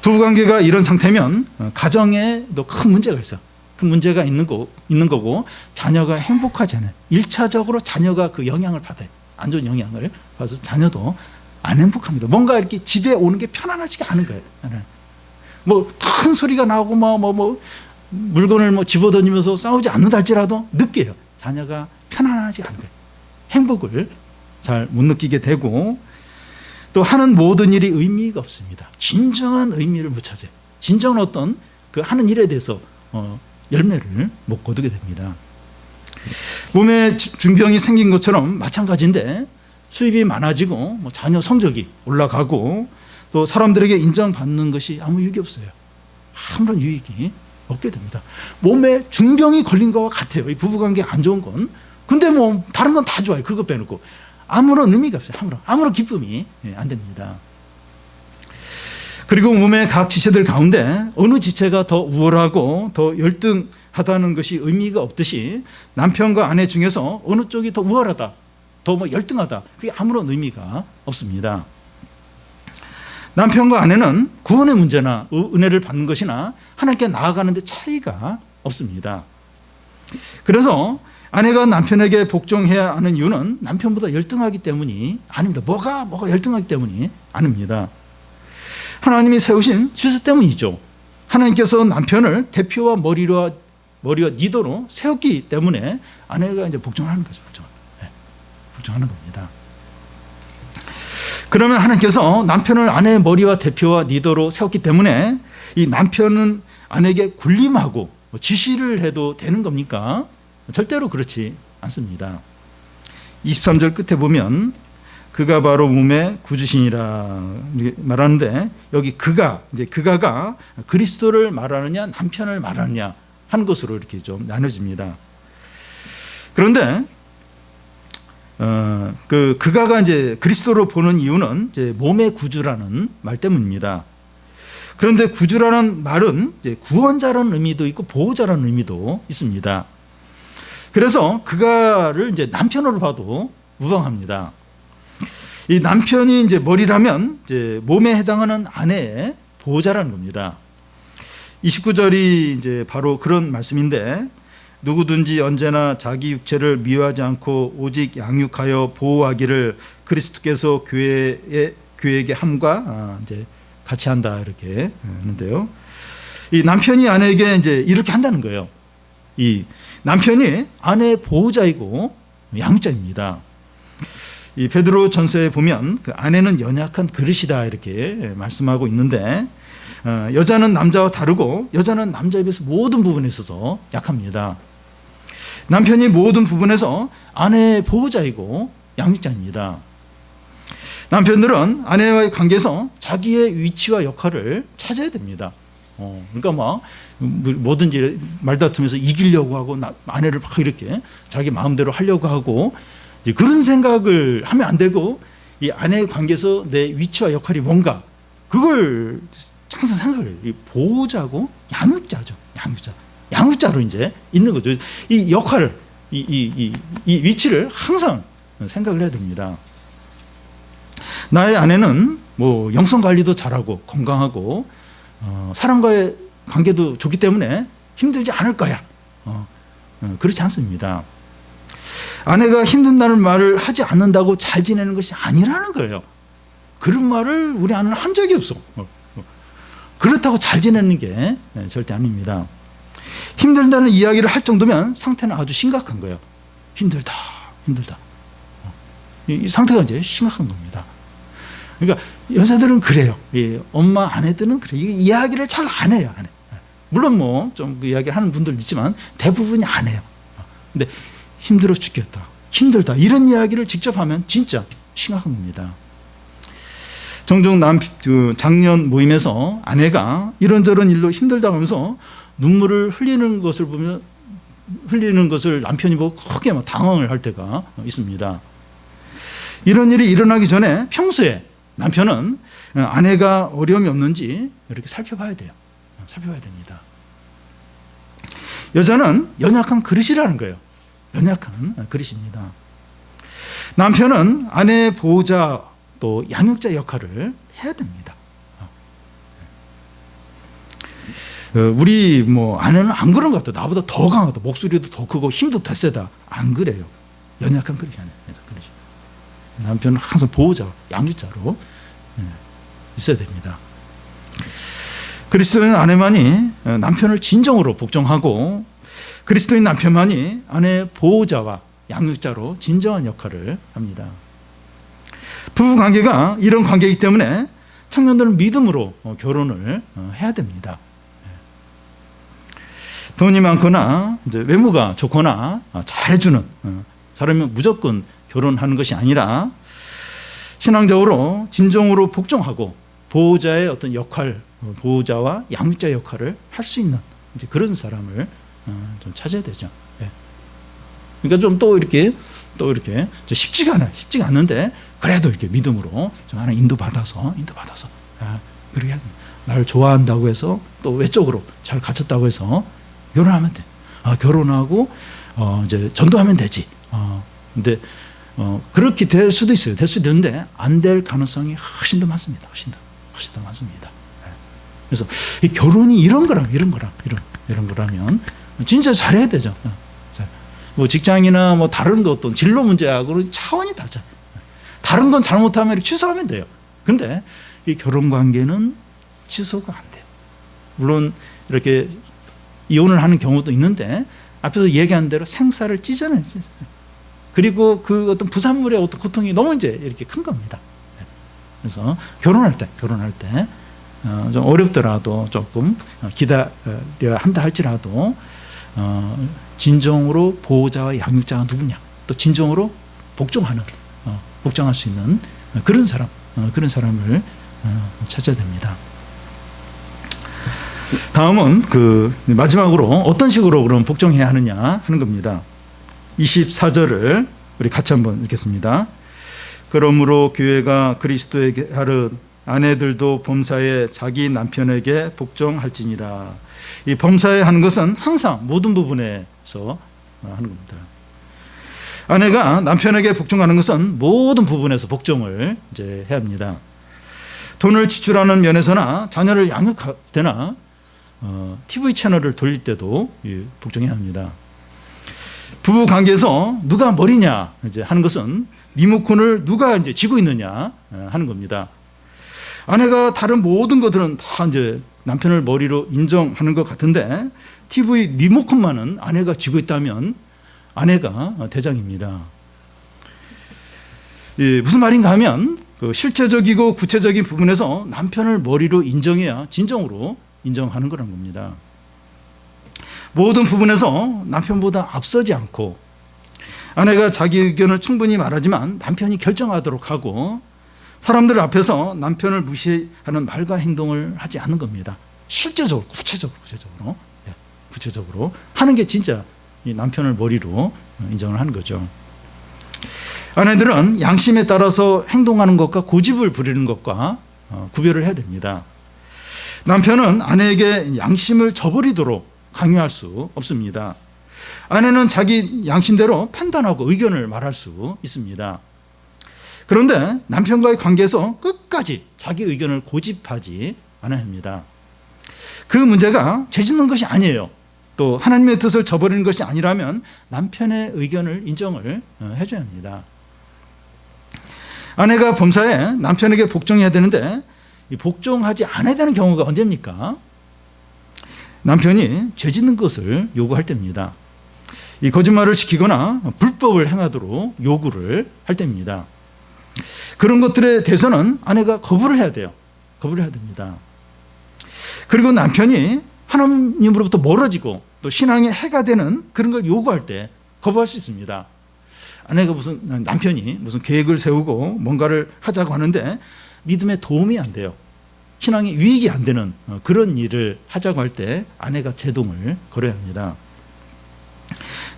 부부 관계가 이런 상태면 가정에도 큰 문제가 있어. 큰 문제가 있는 거고 자녀가 행복하지 않아요. 1차적으로 자녀가 그 영향을 받아요. 안 좋은 영향을 받아서 자녀도 안 행복합니다. 뭔가 이렇게 집에 오는 게 편안하지가 않은 거예요. 뭐 큰 소리가 나고 뭐 물건을 뭐 집어던지면서 싸우지 않는다 할지라도 느껴요. 자녀가 편안하지 않은 거예요. 행복을 잘 못 느끼게 되고 또 하는 모든 일이 의미가 없습니다. 진정한 의미를 못 찾아요. 진정한 어떤 그 하는 일에 대해서 열매를 못 거두게 됩니다. 몸에 중병이 생긴 것처럼 마찬가지인데 수입이 많아지고 뭐 자녀 성적이 올라가고 또 사람들에게 인정받는 것이 아무 유익이 없어요. 아무런 유익이 없게 됩니다. 몸에 중병이 걸린 것과 같아요. 이 부부관계 안 좋은 건. 근데 뭐 다른 건 다 좋아요. 그거 빼놓고. 아무런 의미가 없어요. 아무런 기쁨이 안 됩니다. 그리고 몸의 각 지체들 가운데 어느 지체가 더 우월하고 더 열등하다는 것이 의미가 없듯이 남편과 아내 중에서 어느 쪽이 더 우월하다, 더 뭐 열등하다, 그게 아무런 의미가 없습니다. 남편과 아내는 구원의 문제나 은혜를 받는 것이나 하나님께 나아가는 데 차이가 없습니다. 그래서 아내가 남편에게 복종해야 하는 이유는 남편보다 열등하기 때문이 아닙니다. 뭐가 열등하기 때문이 아닙니다. 하나님이 세우신 질서 때문이죠. 하나님께서 남편을 대표와 머리와 리더로 세웠기 때문에 아내가 이제 복종하는 거죠. 복종하는 겁니다. 그러면 하나님께서 남편을 아내의 머리와 대표와 리더로 세웠기 때문에 이 남편은 아내에게 군림하고 지시를 해도 되는 겁니까? 절대로 그렇지 않습니다. 23절 끝에 보면 그가 바로 몸의 구주시니라 말하는데, 여기 그가가 그리스도를 말하느냐 남편을 말하느냐 한 것으로 이렇게 좀 나눠집니다. 그런데 그가가 이제 그리스도로 보는 이유는 이제 몸의 구주라는 말 때문입니다. 그런데 구주라는 말은 이제 구원자라는 의미도 있고 보호자라는 의미도 있습니다. 그래서 그가를 이제 남편으로 봐도 무방합니다. 이 남편이 이제 머리라면 이제 몸에 해당하는 아내의 보호자라는 겁니다. 29절이 이제 바로 그런 말씀인데, 누구든지 언제나 자기 육체를 미워하지 않고 오직 양육하여 보호하기를 그리스도께서 교회에게 함과 이제 같이 한다 이렇게 하는데요. 이 남편이 아내에게 이제 이렇게 한다는 거예요. 이 남편이 아내의 보호자이고 양육자입니다. 이 베드로 전서에 보면 그 아내는 연약한 그릇이다 이렇게 말씀하고 있는데, 여자는 남자와 다르고 여자는 남자에 비해서 모든 부분에 있어서 약합니다. 남편이 모든 부분에서 아내의 보호자이고 양육자입니다. 남편들은 아내와의 관계에서 자기의 위치와 역할을 찾아야 됩니다. 그러니까 막 뭐든지 말다툼에서 이기려고 하고 아내를 막 이렇게 자기 마음대로 하려고 하고 그런 생각을 하면 안 되고, 이 아내의 관계에서 내 위치와 역할이 뭔가 그걸 항상 생각을 해요. 이 보호자고 양육자죠. 양육자로 이제 있는 거죠. 이 역할을 이 위치를 항상 생각을 해야 됩니다. 나의 아내는 뭐 영성 관리도 잘하고 건강하고 사람과의 관계도 좋기 때문에 힘들지 않을 거야. 그렇지 않습니다. 아내가 힘든다는 말을 하지 않는다고 잘 지내는 것이 아니라는 거예요. 그런 말을 우리 아내는 한 적이 없어. 그렇다고 잘 지내는 게 절대 아닙니다. 힘들다는 이야기를 할 정도면 상태는 아주 심각한 거예요. 힘들다. 이 상태가 이제 심각한 겁니다. 그러니까 여자들은 그래요. 엄마 아내들은 그래요. 이야기를 잘 안 해요. 안 해. 물론 뭐 좀 그 이야기를 하는 분들 있지만 대부분이 안 해요. 근데 힘들어 죽겠다, 힘들다 이런 이야기를 직접 하면 진짜 심각한 겁니다. 종종 장년 모임에서 아내가 이런저런 일로 힘들다고 하면서 눈물을 흘리는 것을 보면 남편이 보고 크게 막 당황을 할 때가 있습니다. 이런 일이 일어나기 전에 평소에 남편은 아내가 어려움이 없는지 이렇게 살펴봐야 돼요. 살펴봐야 됩니다. 여자는 연약한 그릇이라는 거예요. 연약한 그릇입니다. 남편은 아내의 보호자 또 양육자 역할을 해야 됩니다. 우리 뭐 아내는 안 그런 것 같아. 나보다 더 강하다. 목소리도 더 크고 힘도 더 세다. 안 그래요. 연약한 그릇이 아니에요. 남편은 항상 보호자, 양육자로 있어야 됩니다. 그리스도인 아내만이 남편을 진정으로 복종하고, 그리스도인 남편만이 아내의 보호자와 양육자로 진정한 역할을 합니다. 부부 관계가 이런 관계이기 때문에 청년들은 믿음으로 결혼을 해야 됩니다. 돈이 많거나 이제 외모가 좋거나 잘해주는 사람이면 무조건 결혼하는 것이 아니라, 신앙적으로 진정으로 복종하고 보호자의 어떤 역할, 보호자와 양육자 역할을 할 수 있는 이제 그런 사람을 좀 찾아야 되죠. 그러니까 좀 또 이렇게 쉽지가 않는데 그래도 이렇게 믿음으로 좀 하나 인도받아서 그렇게 해야 됩니다. 나를 좋아한다고 해서 또 외적으로 잘 갖췄다고 해서 결혼하면 돼. 결혼하고 이제 전도하면 되지. 근데 그렇게 될 수도 있어요. 될 수도 있는데 안 될 가능성이 훨씬 더 많습니다. 훨씬 더 많습니다. 그래서 이 결혼이 이런 거라면 진짜 잘해야 되죠. 뭐 직장이나 뭐 다른 거 어떤 진로 문제하고는 차원이 다르잖아요. 다른 건 잘못하면 취소하면 돼요. 근데 이 결혼 관계는 취소가 안 돼요. 물론 이렇게 이혼을 하는 경우도 있는데 앞에서 얘기한 대로 생사를 찢어내요. 그리고 그 어떤 부산물의 어떤 고통이 너무 이제 이렇게 큰 겁니다. 그래서 결혼할 때 좀 어렵더라도 조금 기다려야 한다 할지라도 진정으로 보호자와 양육자가 누구냐, 또 진정으로 복종할 수 있는 그런 사람을 찾아야 됩니다. 다음은 마지막으로 어떤 식으로 그럼 복종해야 하느냐 하는 겁니다. 24절을 우리 같이 한번 읽겠습니다. 그러므로 교회가 그리스도에게 하듯 아내들도 범사에 자기 남편에게 복종할지니라. 이 범사에 하는 것은 항상 모든 부분에서 하는 겁니다. 아내가 남편에게 복종하는 것은 모든 부분에서 복종을 이제 해야 합니다. 돈을 지출하는 면에서나 자녀를 양육할 때나 TV 채널을 돌릴 때도 복종해야 합니다. 부부 관계에서 누가 머리냐 이제 하는 것은 리모컨을 누가 이제 쥐고 있느냐 하는 겁니다. 아내가 다른 모든 것들은 다 이제 남편을 머리로 인정하는 것 같은데 TV 리모컨만은 아내가 쥐고 있다면 아내가 대장입니다. 무슨 말인가 하면 실체적이고 구체적인 부분에서 남편을 머리로 인정해야 진정으로 인정하는 거란 겁니다. 모든 부분에서 남편보다 앞서지 않고 아내가 자기 의견을 충분히 말하지만 남편이 결정하도록 하고 사람들 앞에서 남편을 무시하는 말과 행동을 하지 않는 겁니다. 실제적으로 구체적으로 하는 게 진짜 이 남편을 머리로 인정을 하는 거죠. 아내들은 양심에 따라서 행동하는 것과 고집을 부리는 것과 구별을 해야 됩니다. 남편은 아내에게 양심을 저버리도록 강요할 수 없습니다. 아내는 자기 양심대로 판단하고 의견을 말할 수 있습니다. 그런데 남편과의 관계에서 끝까지 자기 의견을 고집하지 않아야 합니다. 그 문제가 죄 짓는 것이 아니에요. 또 하나님의 뜻을 저버리는 것이 아니라면 남편의 의견을 인정을 해줘야 합니다. 아내가 범사에 남편에게 복종해야 되는데 복종하지 않아야 되는 경우가 언제입니까? 남편이 죄 짓는 것을 요구할 때입니다. 이 거짓말을 시키거나 불법을 행하도록 요구를 할 때입니다. 그런 것들에 대해서는 아내가 거부를 해야 돼요. 거부를 해야 됩니다. 그리고 남편이 하나님으로부터 멀어지고 또 신앙에 해가 되는 그런 걸 요구할 때 거부할 수 있습니다. 아내가 남편이 무슨 계획을 세우고 뭔가를 하자고 하는데 믿음에 도움이 안 돼요. 신앙에 유익이 안 되는 그런 일을 하자고 할 때 아내가 제동을 걸어야 합니다.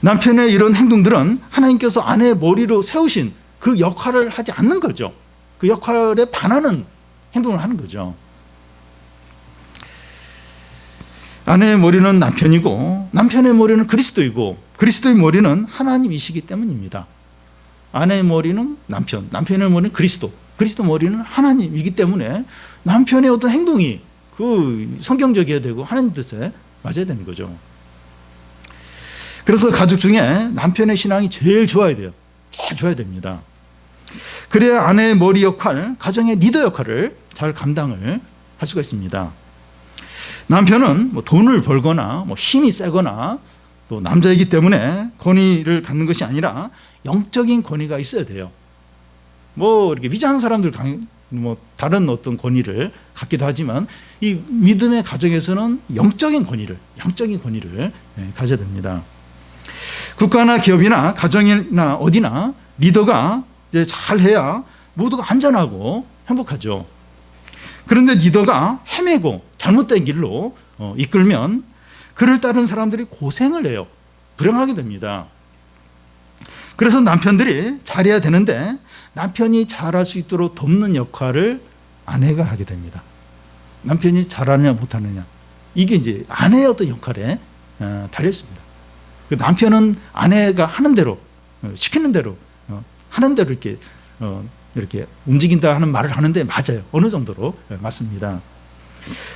남편의 이런 행동들은 하나님께서 아내의 머리로 세우신 그 역할을 하지 않는 거죠. 그 역할에 반하는 행동을 하는 거죠. 아내의 머리는 남편이고 남편의 머리는 그리스도이고 그리스도의 머리는 하나님이시기 때문입니다. 아내의 머리는 남편, 남편의 머리는 그리스도, 그리스도 머리는 하나님이기 때문에 남편의 어떤 행동이 성경적이어야 되고 하나님 뜻에 맞아야 되는 거죠. 그래서 가족 중에 남편의 신앙이 제일 좋아야 돼요. 제일 좋아야 됩니다. 그래야 아내의 머리 역할, 가정의 리더 역할을 잘 감당을 할 수가 있습니다. 남편은 돈을 벌거나 힘이 세거나 또 남자이기 때문에 권위를 갖는 것이 아니라 영적인 권위가 있어야 돼요. 이렇게 위장한 사람들 다른 어떤 권위를 갖기도 하지만 이 믿음의 가정에서는 영적인 권위를 가져야 됩니다. 국가나 기업이나 가정이나 어디나 리더가 이제 잘해야 모두가 안전하고 행복하죠. 그런데 리더가 헤매고 잘못된 길로 이끌면 그를 따른 사람들이 고생을 해요. 불행하게 됩니다. 그래서 남편들이 잘해야 되는데 남편이 잘할 수 있도록 돕는 역할을 아내가 하게 됩니다. 남편이 잘하느냐 못하느냐 이게 이제 아내의 어떤 역할에 달려 있습니다. 남편은 아내가 하는 대로 시키는 대로 하는 대로 이렇게 움직인다 하는 말을 하는데 맞아요. 어느 정도로 맞습니다.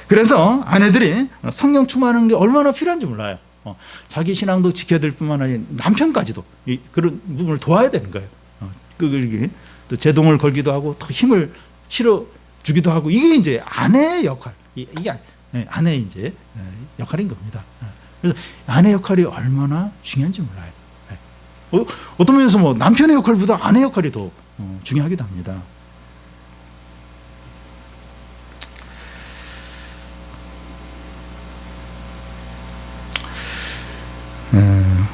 그래서 아내들이 성령 충만하는 게 얼마나 필요한지 몰라요. 자기 신앙도 지켜야 될 뿐만 아니라 남편까지도 그런 부분을 도와야 되는 거예요. 또 제동을 걸기도 하고 또 힘을 실어주기도 하고 이게 이제 아내의 역할, 이게 아내의 이제 역할인 겁니다. 그래서 아내 역할이 얼마나 중요한지 몰라요. 어떤 면에서 남편의 역할보다 아내 역할이 더 중요하기도 합니다.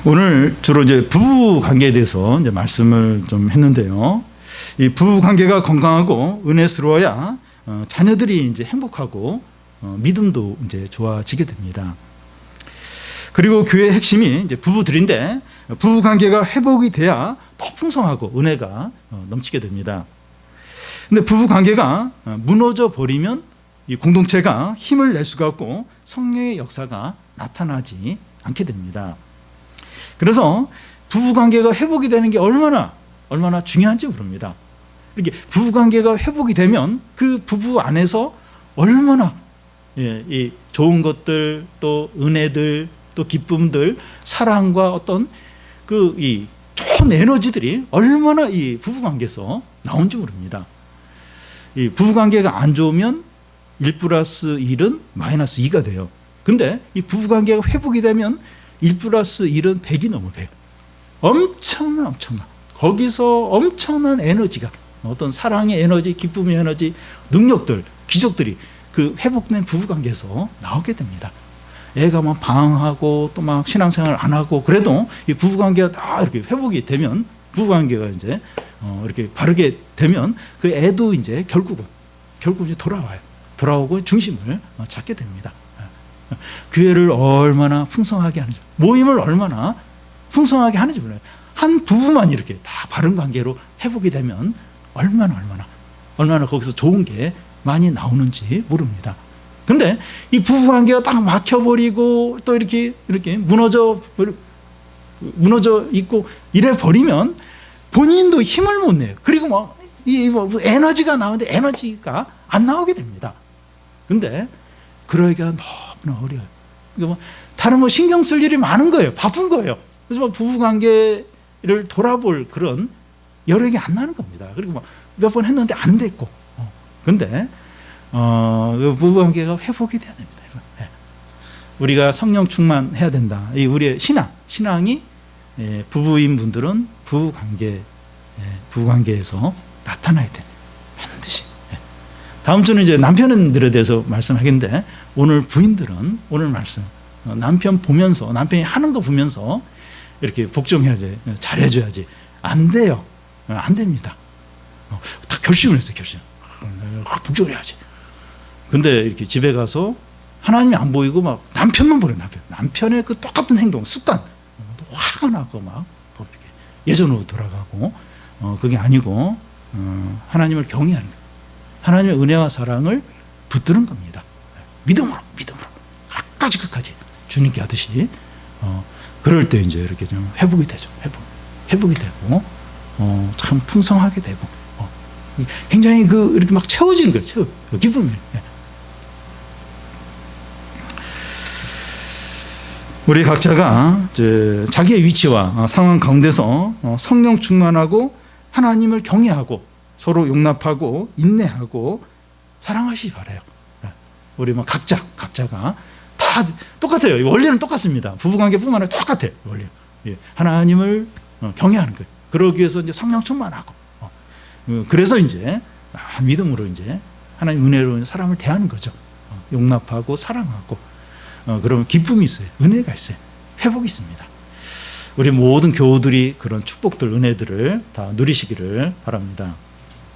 오늘 주로 이제 부부 관계에 대해서 이제 말씀을 좀 했는데요. 이 부부 관계가 건강하고 은혜스러워야 자녀들이 이제 행복하고 믿음도 이제 좋아지게 됩니다. 그리고 교회의 핵심이 이제 부부들인데 부부 관계가 회복이 돼야 더 풍성하고 은혜가 넘치게 됩니다. 근데 부부 관계가 무너져 버리면 이 공동체가 힘을 낼 수가 없고 성령의 역사가 나타나지 않게 됩니다. 그래서 부부 관계가 회복이 되는 게 얼마나 중요한지 모릅니다. 이렇게 부부 관계가 회복이 되면 그 부부 안에서 얼마나 이 좋은 것들, 또 은혜들, 또 기쁨들, 사랑과 어떤 이 좋은 에너지들이 얼마나 이 부부 관계에서 나온지 모릅니다. 이 부부 관계가 안 좋으면 1+1은 -2가 돼요. 근데 이 부부 관계가 회복이 되면 1+1은 100이 넘어요. 엄청나. 거기서 엄청난 에너지가, 어떤 사랑의 에너지, 기쁨의 에너지, 능력들, 기적들이 그 회복된 부부 관계에서 나오게 됩니다. 애가 막 방황하고 또 막 신앙생활 안 하고 그래도 이 부부 관계가 다 이렇게 회복이 되면, 부부 관계가 이제 이렇게 바르게 되면 그 애도 이제 결국은 이제 돌아오고 중심을 잡게 됩니다. 교회를 얼마나 풍성하게 하는지, 모임을 얼마나 풍성하게 하는지 몰라요. 한 부부만 이렇게 다 바른 관계로 회복이 되면 얼마나 거기서 좋은 게 많이 나오는지 모릅니다. 근데 이 부부 관계가 딱 막혀버리고 또 이렇게 무너져 있고 이래 버리면 본인도 힘을 못 내요. 그리고 뭐 에너지가 나오는데 에너지가 안 나오게 됩니다. 근데 그러기가 너무나 어려워요. 그러니까 다른 신경 쓸 일이 많은 거예요. 바쁜 거예요. 그래서 부부 관계를 돌아볼 그런 여력이 안 나는 겁니다. 그리고 몇 번 했는데 안 됐고. 근데 부부 관계가 회복이 돼야 됩니다. 우리가 성령 충만해야 된다. 이 우리의 신앙이 부부인 분들은 부부 관계에서 나타나야 돼. 반드시. 다음 주는 이제 남편들에 대해서 말씀하겠는데, 오늘 부인들은 오늘 말씀 남편 보면서, 남편이 하는 거 보면서 이렇게 복종해야지, 잘해줘야지. 안 돼요. 안 됩니다. 다 결심을 했어요. 복종을 해야지. 근데 이렇게 집에 가서 하나님이 안 보이고 막 남편만 보여요. 남편의 그 똑같은 행동, 습관, 화가 나고 막 또 이렇게 예전으로 돌아가고, 그게 아니고 하나님을 경외하는 거예요. 하나님의 은혜와 사랑을 붙드는 겁니다. 믿음으로 끝까지 주님께 하듯이 그럴 때 이제 이렇게 좀 회복이 되죠. 회복이 되고 참 풍성하게 되고 굉장히 이렇게 막 채워지는 거예요. 기쁨이. 우리 각자가 이제 자기의 위치와 상황 가운데서 성령 충만하고 하나님을 경외하고 서로 용납하고 인내하고 사랑하시기 바라요. 우리 각자가 다 똑같아요. 원리는 똑같습니다. 부부관계뿐만 아니라 똑같아요. 원리. 하나님을 경외하는 거예요. 그러기 위해서 이제 성령 충만하고, 그래서 이제 믿음으로 이제 하나님 은혜로 사람을 대하는 거죠. 용납하고 사랑하고, 그러면 기쁨이 있어요. 은혜가 있어요. 회복이 있습니다. 우리 모든 교우들이 그런 축복들, 은혜들을 다 누리시기를 바랍니다.